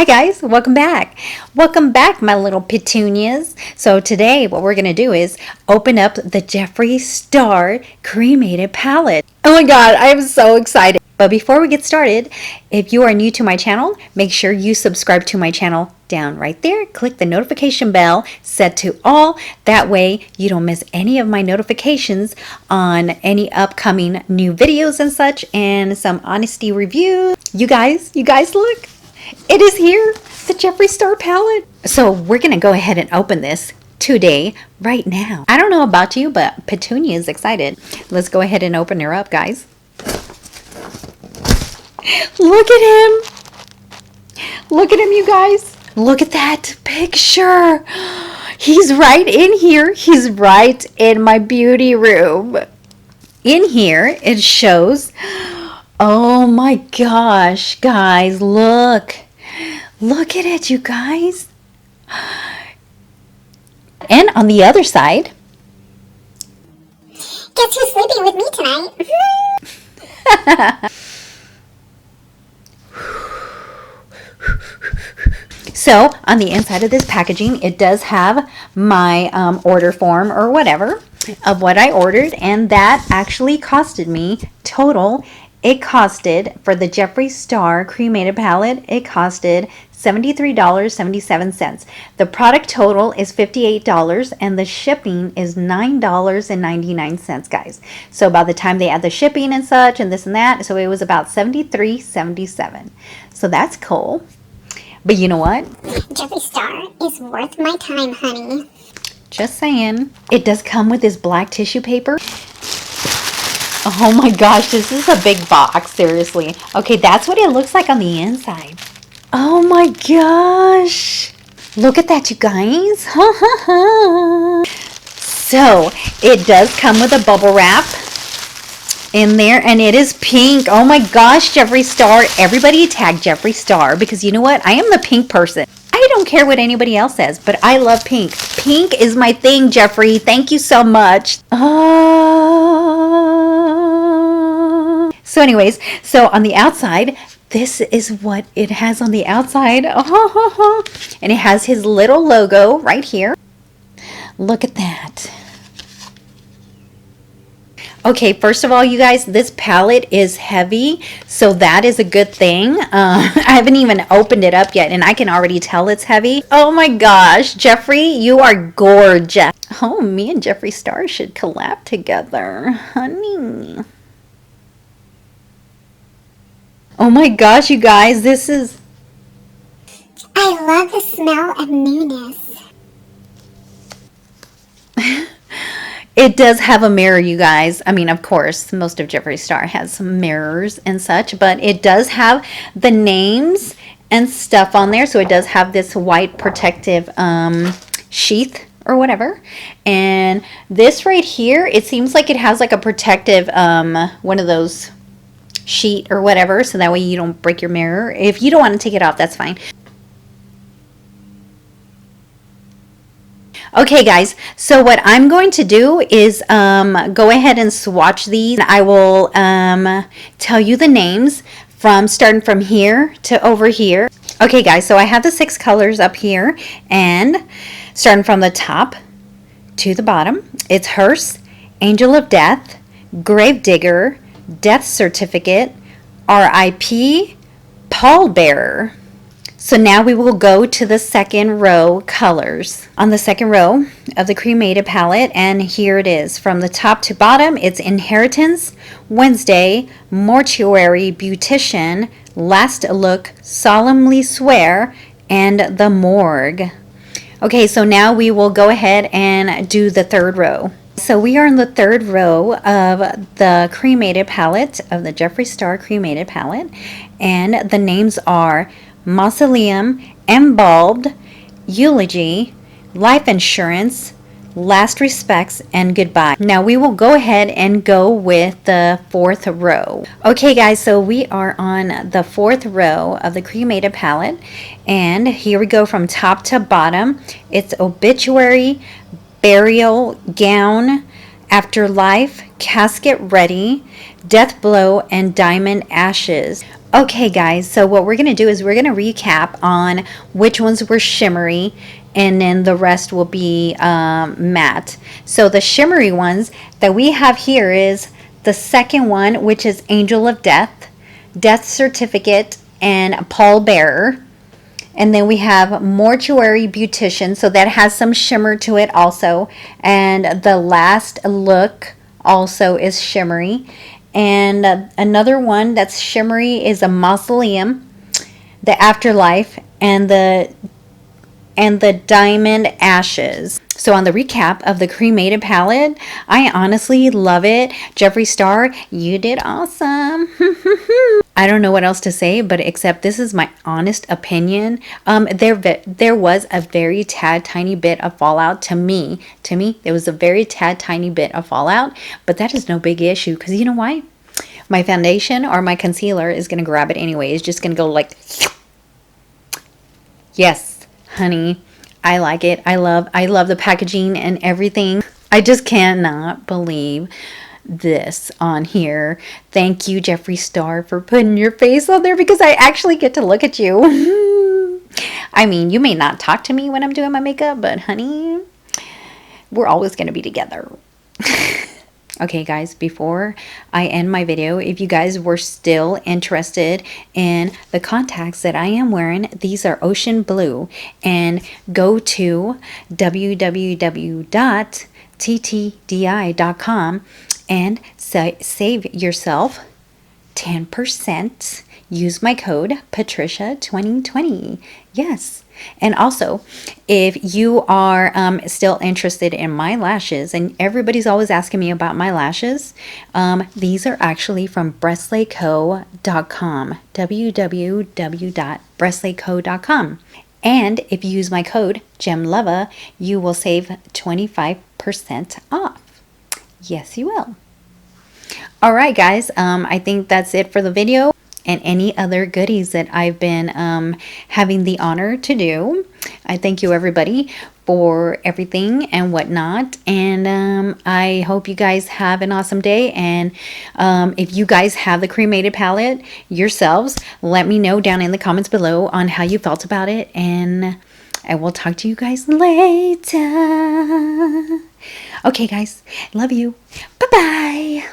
Hi guys, welcome back. Welcome back, my little petunias. So today what we're going to do is open up the Jeffree Star Cremated palette. Oh my god, I am so excited. But before we get started, if you are new to my channel, make sure you subscribe to my channel down right there. Click the notification bell set to all. That way you don't miss any of my notifications on any upcoming new videos and such, and some honesty reviews. You guys look. It is here, the Jeffree Star palette. So we're going to go ahead and open this today, right now. I don't know about you, but Petunia is excited. Let's go ahead and open her up, guys. Look at him. Look at him, you guys. Look at that picture. He's right in here. He's right in my beauty room. In here, it shows... Oh my gosh, guys, look. Look at it, you guys. And on the other side. Guess who's sleeping with me tonight? So, on the inside of this packaging, it does have my order form or whatever of what I ordered. And that actually costed me total... It costed, for the Jeffree Star Cremated palette, it costed $73.77. The product total is $58 and the shipping is $9.99, guys. So by the time they add the shipping and such and this and that, so it was about $73.77. So that's cool. But you know what? Jeffree Star is worth my time, honey. Just saying. It does come with this black tissue paper. Oh my gosh, this is a big box, seriously. Okay, that's what it looks like on the inside. Oh my gosh. Look at that, you guys. So, it does come with a bubble wrap in there, and it is pink. Oh my gosh, Jeffree Star. Everybody tag Jeffree Star, because you know what? I am the pink person. I don't care what anybody else says, but I love pink. Pink is my thing, Jeffree. Thank you so much. So anyways, so on the outside, this is what it has on the outside. And it has his little logo right here. Look at that. Okay, first of all, you guys, this palette is heavy, so that is a good thing. I haven't even opened it up yet, and I can already tell it's heavy. Oh my gosh, Jeffree, you are gorgeous. Oh, me and Jeffree Star should collab together, honey. Oh my gosh, you guys, this is... I love the smell of newness. It does have a mirror, you guys. I mean, of course, most of Jeffree Star has some mirrors and such, but it does have the names and stuff on there. So it does have this white protective sheath or whatever. And this right here, it seems like it has like a protective, one of those sheet or whatever, so that way you don't break your mirror. If you don't want to take it off, that's fine. Okay guys, so what I'm going to do is go ahead and swatch these. I will tell you the names from starting from here to over here. Okay guys, so I have the 6 colors up here, and starting from the top to the bottom, it's Hearse, Angel of Death, Gravedigger, Death Certificate, RIP, Pallbearer. So now we will go to the second row colors. On the second row of the Cremated palette, and here it is. From the top to bottom, it's Inheritance, Wednesday, Mortuary, Beautician, Last Look, Solemnly Swear, and The Morgue. Okay, so now we will go ahead and do the third row. So we are in the third row of the Cremated palette, of the Jeffree Star Cremated palette, and the names are Mausoleum, Embalmed, Eulogy, Life Insurance, Last Respects, and Goodbye. Now we will go ahead and go with the fourth row. Okay guys, so we are on the fourth row of the Cremated palette, and here we go from top to bottom. It's Obituary, Burial, Gown, Afterlife, Casket Ready, Death Blow, and Diamond Ashes. Okay, guys, so what we're going to do is we're going to recap on which ones were shimmery, and then the rest will be matte. So the shimmery ones that we have here is the second one, which is Angel of Death, Death Certificate, and Pall Bearer. And then we have Mortuary Beautician, so that has some shimmer to it also. And the Last Look also is shimmery. And another one that's shimmery is a Mausoleum, the Afterlife, and the Diamond Ashes. So on the recap of the Cremated palette, I honestly love it. Jeffree Star, you did awesome. I don't know what else to say, but except this is my honest opinion. There was a very tad tiny bit of fallout to me. There was a very tad tiny bit of fallout, but that is no big issue because you know why? My foundation or my concealer is going to grab it anyway. It's just going to go like, yes, honey, I like it. I love the packaging and everything. I just cannot believe this on here. Thank you, Jeffree Star, for putting your face on there because I actually get to look at you. I mean, you may not talk to me when I'm doing my makeup, but honey, we're always going to be together. Okay, guys, before I end my video, if you guys were still interested in the contacts that I am wearing, these are ocean blue, and go to www.ttdeye.com and save yourself 10%. Use my code Patricia2020. Yes. And also, if you are still interested in my lashes, and everybody's always asking me about my lashes, these are actually from BresleyCo.com, www.bresleyco.com. And if you use my code GEMLOVA, you will save 25% off. Yes, you will. All right, guys, I think that's it for the video. And any other goodies that I've been having the honor to do. I thank you everybody for everything and whatnot, and I hope you guys have an awesome day. And if you guys have the Cremated palette yourselves, let me know down in the comments below on how you felt about it, and I will talk to you guys later. Okay, guys, love you. Bye-bye.